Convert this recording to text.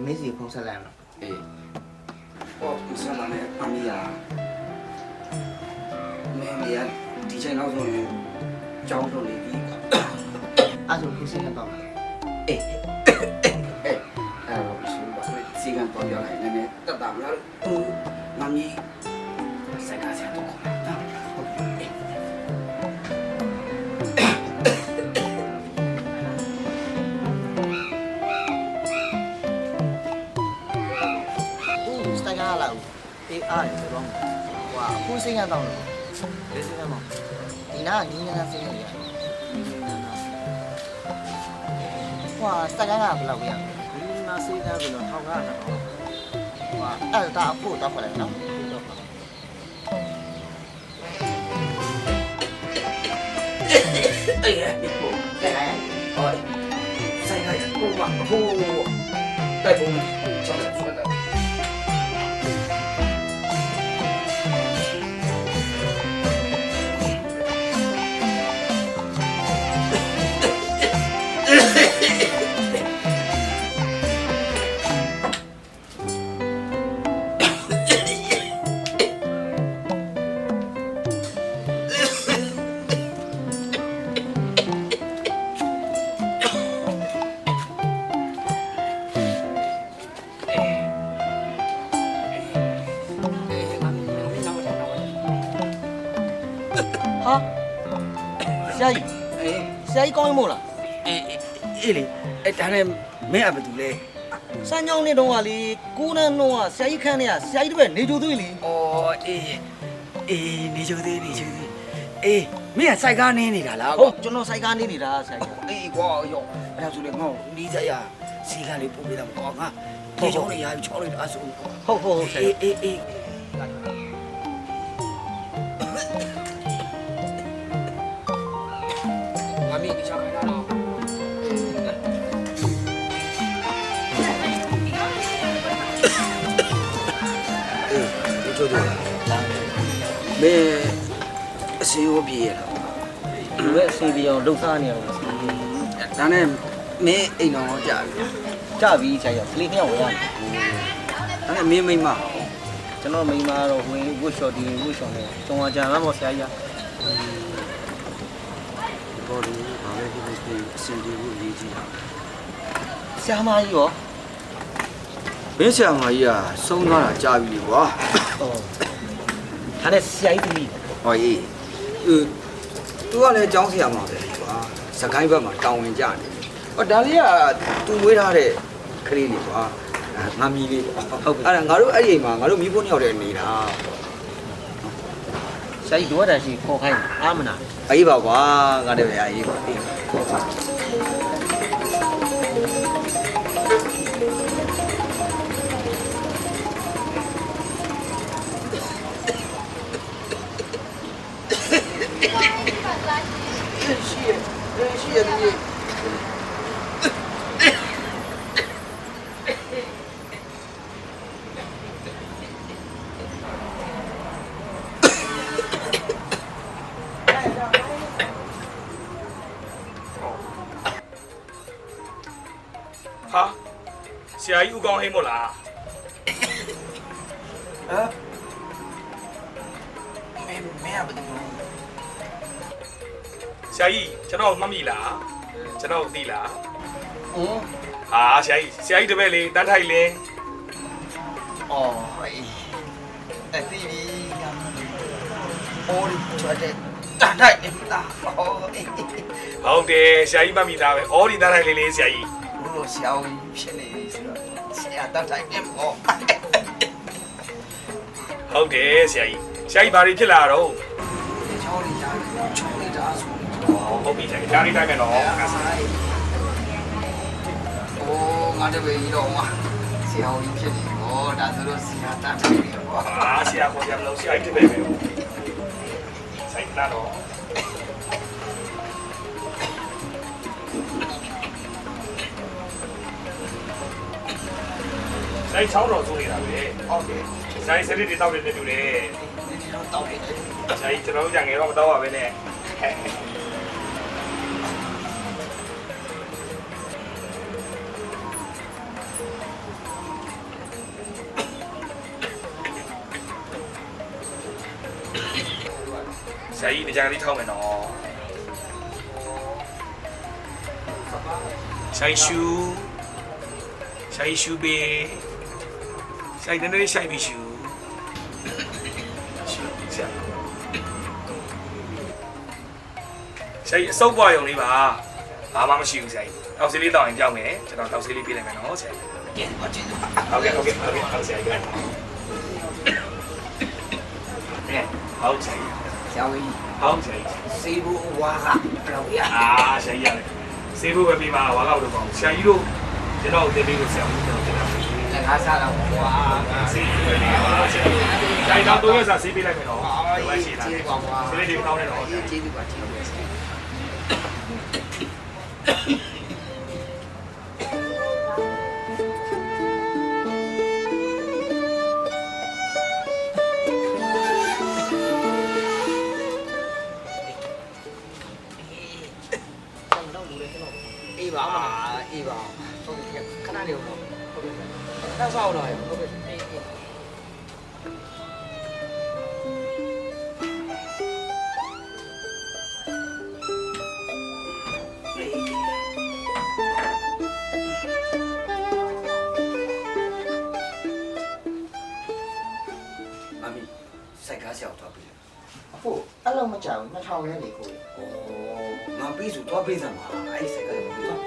Amazing ဖုန်းဆက်လိုက်အောင်အေးဟောမဆက်လာနဲ့အမီယာမင်းမရဒီချိန်နောက်ဆုံးရင်ကြောင်းထုတ်နေပြီအဲ့ဆိုခုစင်းတော့အေးအဲ့တော့ရှိပါစီကန်ပေါ်ပြလိုက်နည်းနည်းတက်တာမလားငါမီးစကားဆက်တော့ခေါ်တာဟုတ်ပြီအေးအားရဆိုတော့ဟွာအခုစိတ်ရတော့လေးစိတ်ရမဒီနာညီညာစိတ်ရတယ်ဟွာစက်ကကဘယ်လောက်ရဒီနာစိတ်ကဘယ်လောက်ထောက်ကတော့ဟွာအဲ့ဒါအဖို့တော့ခေါ်လိုက်နော်အေးဒီကိုကဲဟောစိတ်ရဟိုမှာဟိုတိုက်ပုံချောက်ဆက်တာဟာဆရာကြီးဆရာကြီးကောင်းရင်မို့လားအေးလေအဲ့ဒါနဲ့မင်းအဘသူလဲစမ်းကြောင်းနေတော့ကလေကိုးနန်းတော့ဆရာကြီးခန်းနေရဆရာကြီးတပည့်နေကြိုသွေးလေဩအေးနေကြိုသွေးအေးမင်းကစိုက်ကားနေနေတာလားဟုတ်ကျွန်တော်စိုက်ကားနေနေတာဆရာကြီးအေးကွာရောအဲ့ဒါဆိုလေငေါ့နီးစရာစီကလေးပို့ပေးတာမကောင်းငါဒီချောင်းလေးရာပြီးချောင်းလေးအဆူဟုတ်ဆရာအေးမမီဒီချောင်းလာတော့ကျိုးတယ်မင်းအစီအပြေးရတာလူရဲ့အစီအပြေးအောင်လှုပ်ရှားနေရတော့ဒါနဲ့မင်းအိမ်တော်ကြာပြီဆရာကြီးကလေးနှစ်ယောက်ဝင်ရတယ်ဒါနဲ့မင်းမိမကျွန်တော်မိမတော့ဝင်ဝှက်ရှော့ဒီဝှက်ရှော့နဲ့ကျောင်းကြာမှာပေါ့ဆရာကြီးဘော်ဒီဘာပဲဖြစ်ဖြစ်အစီအပြေးကိုရေးကြည့်တာဆရာမကြီးရောမင်းဆရာမကြီးကဆုံးသွားတာကြာပြီကွာဟုတ်ဒါနဲ့ဆရာကြီးသမီးဟောအေးသူကလည်းအကြောင်းဆရာမပဲကွာစကိုင်းဘက်မှာတောင်းဝင်ကြနေဟောဒါလေးကသူမွေးထားတဲ့ကလေးတွေကွာငါမီးလေးဟုတ်ပြီအဲ့ဒါငါတို့အဲ့ဒီအိမ်မှာငါတို့မီးဖိုးနှစ်ယောက်တည်းနေတာဆရာကြီးတို့ကတည်းကခေါ်ခိုင်းအာမနာအေးပါကွာငါတည်းပဲအေးပါအေးရှိရသည်ဟာဆရာကြီးဦးကောင်းဟိမို့လားမင်းဘယ်လိုဆရာကြီးကျွန်တော်မှတ်မိလားကျွန်တော်သိလားဟာဆရာကြီးတပည့်လေးတန်းထိုက်လင်းအော်အတီးဒီအော်ဒီချွတ်တဲ့တန်းထိုက်နေတာဟုတ်တယ်ဆရာကြီးမှတ်မိသားပဲအော်ဒီတန်းထိုက်လင်းလေးဆရာကြီးဘလို့ဆရာကြီးဖြစ်နေပြီဆိုတော့ဆရာတန်းထိုက်နေပေါ့ဟုတ်တယ်ဆရာကြီးဘာတွေဖြစ်လာတော့ချောင်းလေးကြားချောင်းလေးကြားဆိုဟုတ်ပြီဆရာကြီးကြားနေတိုင်းမယ်နော်โอ้ ငါတပည့်ကြီးတော့ဆရာကြီးဖြစ်နေတော့ဒါဆိုတော့ဆရာတတ်တယ်ကွာ အာဆရာခေါ်ရမလို့ဆရာကြီးတပည့်ပဲဆိုင်လာတော့ဆိုင်ချောင်းတော်ဆိုနေတာပဲ ဟုတ်တယ် ဆိုင်စရစ်တွေတောက်တယ်တူတယ် ဒီတော့တောက်တယ် ဆိုင်ကျွန်တော်တို့ကြငယ်တော့မတော့ပါပဲနဲ့ဆိုင်ကြီးကြံလေးထောက်မယ်နော်ဆိုင်ရှူပေးဆိုင်တနေ့ဆိုင်ပြီးရှူဆိုင်အစုပ်ပွားရုံလေးပါဘာမှမရှိဘူးဆိုင်တောက်စီလေးတောက်ရင်ကြောက်မယ်ကျွန်တော်တောက်စီလေးပြလိုက်မယ်နော်ဆိုင် ကဲပါချင် ဟုတ်ကဲ့ဟုတ်ဆိုင်ကဲဟုတ်ဆိုင် ဆရာကြီး ဟုတ်ဆိုင် စေဘူးဝါကပြောရ အာဆိုင်ရတယ်စေဖို့ပဲပြပါဝါကောက်တော့ပေါ့ဆရာကြီးတို့ကျွန်တော်တင်ပေးလို့ဆရာကြီးတို့တင်တာ လက်ကားစားတော့ဝါ စေဖို့ပဲပြပါဆရာကြီးတိုင်းတော့3ရက်စာစေးပေးလိုက်မယ်နော်ဒီမှာရှိတာစေးလေးတွေတောင်းနေတော့ ကျေးဇူးပါကျေးဇူးပါအေးပါအေးပါဟုတ်ကဲ့ခဏနေအောင်ဟုတ်ကဲ့တော့ဆောက်တော့ဟုတ်ကဲ့အေးအေး မမီစိုက်ကားရှောက်သွားပြီ အဖို့အဲ့လောက်မကြောက်2000လဲလေကို ဩငါပြီးဆိုသွားပေးစမ်းပါအဲ့စိုက်ကားကိုပြီးသွား